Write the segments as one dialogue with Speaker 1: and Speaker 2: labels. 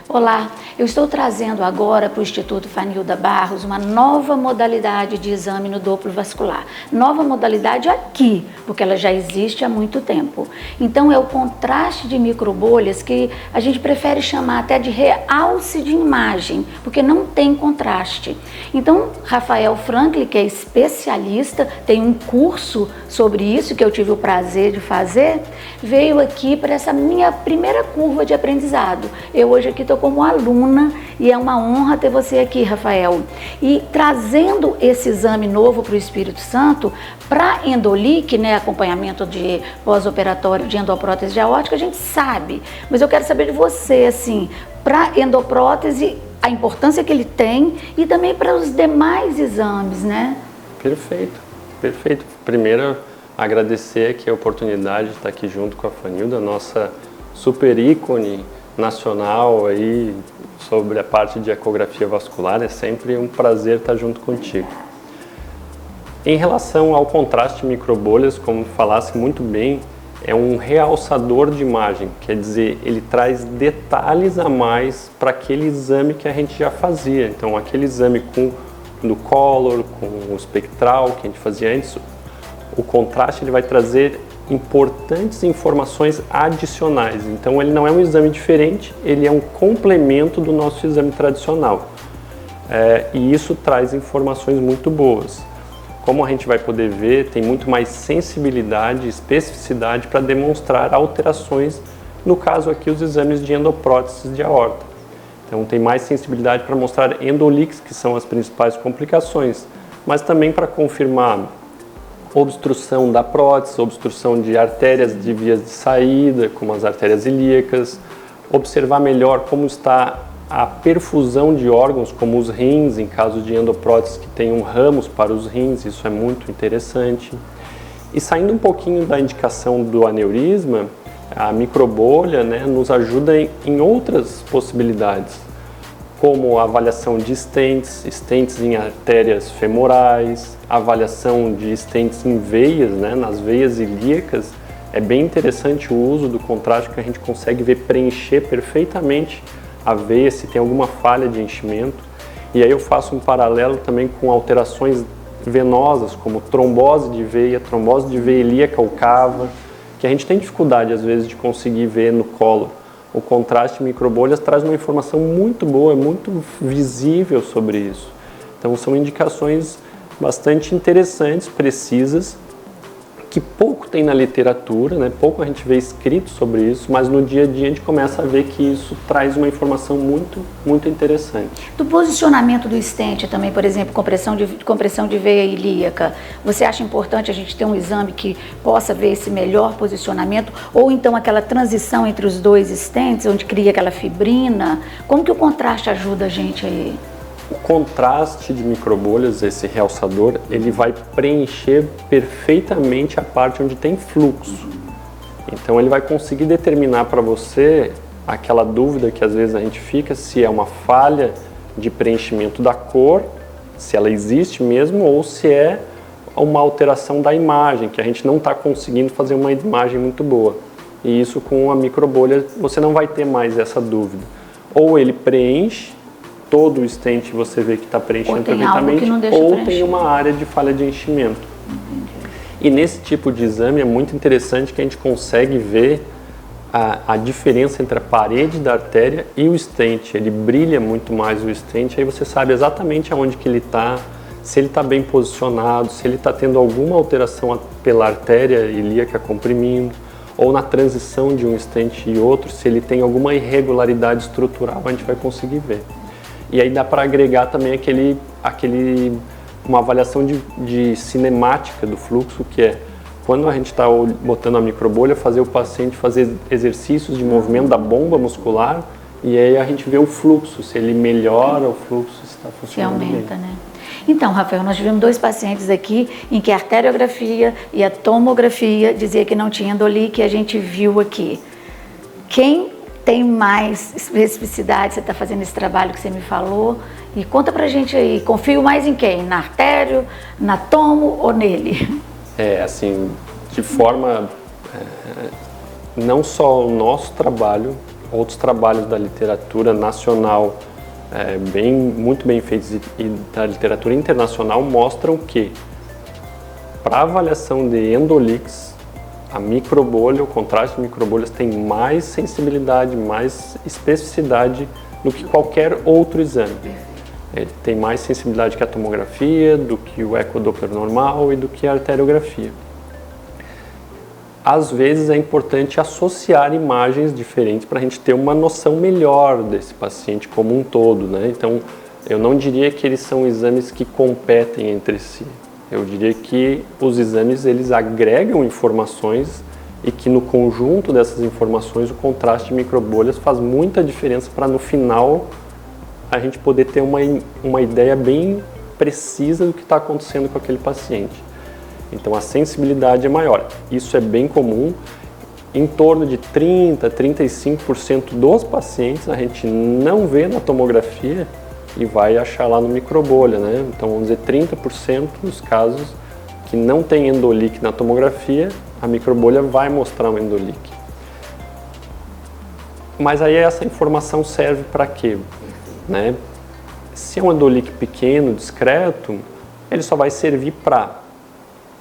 Speaker 1: Olá, eu estou trazendo agora para o Instituto Fanilda Barros uma nova modalidade de exame no Doppler vascular. Nova modalidade aqui, porque ela já existe há muito tempo. Então é o contraste de microbolhas, que a gente prefere chamar até de realce de imagem, porque não tem contraste. Então, Rafael Franklin, que é especialista, tem um curso sobre isso que eu tive o prazer de fazer, veio aqui para essa minha primeira curva de aprendizado. Eu hoje aqui estou como aluna e é uma honra ter você aqui, Rafael. E trazendo esse exame novo para o Espírito Santo, para endolic, né, acompanhamento de pós-operatório de endoprótese aórtica, a gente sabe, mas eu quero saber de você, assim, para endoprótese, a importância que ele tem e também para os demais exames, né?
Speaker 2: Perfeito, perfeito. Primeiro, agradecer aqui a oportunidade de estar aqui junto com a Fanilda, nossa super ícone nacional aí sobre a parte de ecografia vascular. É sempre um prazer estar junto contigo. Em relação ao contraste de microbolhas, como falasse muito bem, é um realçador de imagem, quer dizer, ele traz detalhes a mais para aquele exame que a gente já fazia. Então, aquele exame no color, com o espectral que a gente fazia antes, o contraste ele vai trazer importantes informações adicionais. Então ele não é um exame diferente, ele é um complemento do nosso exame tradicional. E isso traz informações muito boas. Como a gente vai poder ver, tem muito mais sensibilidade e especificidade para demonstrar alterações, no caso aqui os exames de endoprótese de aorta. Então tem mais sensibilidade para mostrar endolics, que são as principais complicações, mas também para confirmar obstrução da prótese, obstrução de artérias de vias de saída, como as artérias ilíacas, observar melhor como está a perfusão de órgãos, como os rins, em caso de endoprótese que tenham ramos para os rins, isso é muito interessante. E saindo um pouquinho da indicação do aneurisma, a microbolha, né, nos ajuda em outras possibilidades, como a avaliação de stents em artérias femorais, avaliação de stents em veias, né, nas veias ilíacas. É bem interessante o uso do contraste, que a gente consegue ver preencher perfeitamente a veia, se tem alguma falha de enchimento. E aí eu faço um paralelo também com alterações venosas, como trombose de veia ilíaca ou cava, que a gente tem dificuldade às vezes de conseguir ver no colo. O contraste microbolhas traz uma informação muito boa, muito visível sobre isso. Então são indicações bastante interessantes, precisas, que pouco tem na literatura, né? Pouco a gente vê escrito sobre isso, mas no dia a dia a gente começa a ver que isso traz uma informação muito, muito interessante.
Speaker 1: Do posicionamento do stent também, por exemplo, compressão de veia ilíaca, você acha importante a gente ter um exame que possa ver esse melhor posicionamento, ou então aquela transição entre os dois stents, onde cria aquela fibrina? Como que o contraste ajuda a gente aí?
Speaker 2: O contraste de microbolhas, esse realçador, ele vai preencher perfeitamente a parte onde tem fluxo. Então ele vai conseguir determinar para você aquela dúvida que às vezes a gente fica, se é uma falha de preenchimento da cor, se ela existe mesmo, ou se é uma alteração da imagem, que a gente não está conseguindo fazer uma imagem muito boa. E isso com a microbolha você não vai ter mais essa dúvida. Ou ele preenche todo o stent, você vê que está preenchendo perfeitamente, ou tem uma área de falha de enchimento.
Speaker 1: Entendi.
Speaker 2: E nesse tipo de exame é muito interessante que a gente consegue ver a diferença entre a parede da artéria e o stent. Ele brilha muito mais o stent, aí você sabe exatamente aonde que ele está, se ele está bem posicionado, se ele está tendo alguma alteração pela artéria ilíaca comprimindo, ou na transição de um stent e outro, se ele tem alguma irregularidade estrutural, a gente vai conseguir ver. E aí dá para agregar também uma avaliação de cinemática do fluxo, que é quando a gente está botando a microbolha, fazer o paciente fazer exercícios de movimento da bomba muscular, e aí a gente vê o fluxo, se ele melhora o fluxo, se está funcionando bem.
Speaker 1: Se aumenta, né? Então, Rafael, nós tivemos 2 pacientes aqui em que a arteriografia e a tomografia dizia que não tinha endolic, e a gente viu aqui. Quem tem mais especificidade, você está fazendo esse trabalho que você me falou, e conta pra gente aí, confio mais em quem? Na artério, na tomo ou nele?
Speaker 2: Assim, de forma, não só o nosso trabalho, outros trabalhos da literatura nacional muito bem feitos e da literatura internacional mostram que para avaliação de endolix, a microbolha, o contraste de microbolhas tem mais sensibilidade, mais especificidade do que qualquer outro exame. Ele tem mais sensibilidade que a tomografia, do que o ecodoppler normal e do que a arteriografia. Às vezes é importante associar imagens diferentes para a gente ter uma noção melhor desse paciente como um todo, né? Então, eu não diria que eles são exames que competem entre si. Eu diria que os exames eles agregam informações e que no conjunto dessas informações o contraste de microbolhas faz muita diferença para no final a gente poder ter uma ideia bem precisa do que está acontecendo com aquele paciente. Então a sensibilidade é maior. Isso é bem comum. Em torno de 30%, 35% dos pacientes a gente não vê na tomografia e vai achar lá no microbolha, né? Então vamos dizer 30% dos casos que não tem endolic na tomografia, a microbolha vai mostrar um endolic. Mas aí essa informação serve para quê? Né? Se é um endolic pequeno, discreto, ele só vai servir para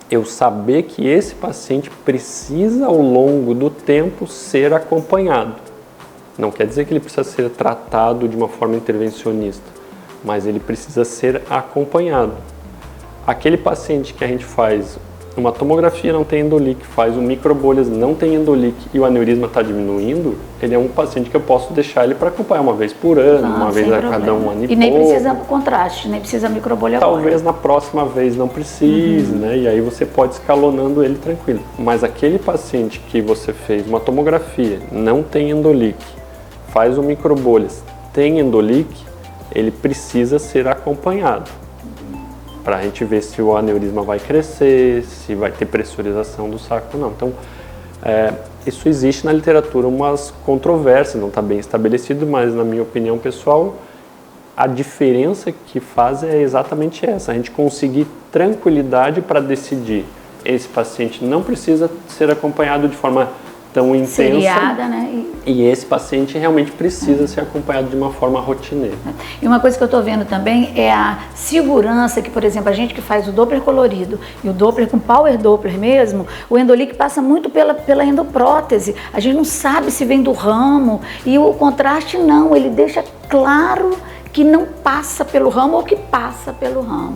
Speaker 2: eu saber que esse paciente precisa ao longo do tempo ser acompanhado. Não quer dizer que ele precisa ser tratado de uma forma intervencionista, mas ele precisa ser acompanhado. Aquele paciente que a gente faz uma tomografia não tem endolic, faz um microbolhas não tem endolic e o aneurisma está diminuindo, ele é um paciente que eu posso deixar ele para acompanhar uma vez por ano, uma vez a cada um ano e pouco.
Speaker 1: E nem precisa contraste, nem precisa microbolha.
Speaker 2: Talvez na próxima vez não precise, né? E aí você pode escalonando ele tranquilo. Mas aquele paciente que você fez uma tomografia, não tem endolic, faz um microbolhas, tem endolic, ele precisa ser acompanhado. Para a gente ver se o aneurisma vai crescer, se vai ter pressurização do saco ou não. Então, isso existe na literatura umas controvérsias, não está bem estabelecido, mas na minha opinião pessoal, a diferença que faz é exatamente essa, a gente conseguir tranquilidade para decidir. Esse paciente não precisa ser acompanhado de forma tão intensa,
Speaker 1: seriada, né?
Speaker 2: E esse paciente realmente precisa ser acompanhado de uma forma rotineira.
Speaker 1: E uma coisa que eu estou vendo também é a segurança que, por exemplo, a gente que faz o Doppler colorido e o Doppler com Power Doppler mesmo, o endolic passa muito pela endoprótese. A gente não sabe se vem do ramo e o contraste não, ele deixa claro que não passa pelo ramo ou que passa pelo ramo.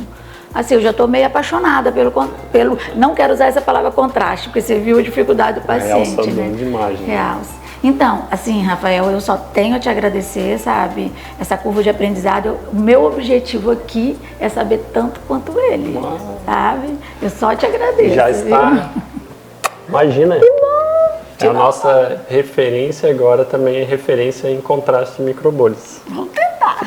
Speaker 1: Assim, eu já estou meio apaixonada pelo... Não quero usar essa palavra contraste, porque você viu a dificuldade do paciente,
Speaker 2: realçador de imagem.
Speaker 1: Realça. Então, assim, Rafael, eu só tenho a te agradecer, sabe? Essa curva de aprendizado, o meu objetivo aqui é saber tanto quanto ele, sabe? Eu só te agradeço.
Speaker 2: Já está. Viu? Imagina. A nossa referência agora também é referência em contraste de microbolhas.
Speaker 1: Vamos tentar.